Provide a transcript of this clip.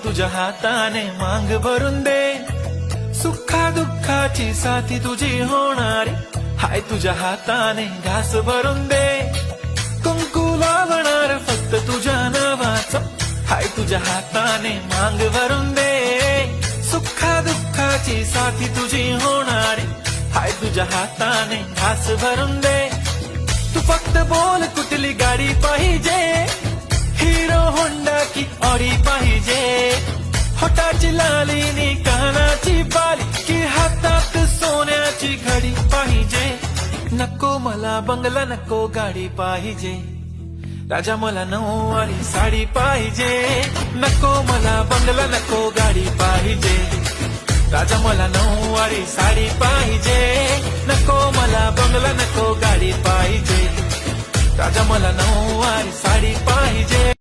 तुझ्या हाताने मांग भरून दे, सुखा दुःखाची साथी तुझी होणारी, हाय तुझ्या हाताने घास भरून दे, कुंकू लावणार फक्त तुझ्या नावाचं, हाय तुझ्या हाताने मांग भरून दे, सुखा दुःखाची साथी तुझी होणारी, हाय तुझ्या हाताने घास भरून दे. तू फक्त बोल कुठली गाडी पाहिजे, हिरो होंडा की ऑडी पाहिजे, होटाची लाली नी कानाची बाली की हातात सोन्याची घडी पाहिजे. नको मला बंगला नको गाडी पाहिजे, राजा मला नऊवारी साडी पाहिजे. नको मला बंगला नको गाडी पाहिजे, राजा मला नऊवारी साडी पाहिजे. नको मला बंगला नको गाडी पाहिजे, राजा मला नऊवारी साडी पाहिजे.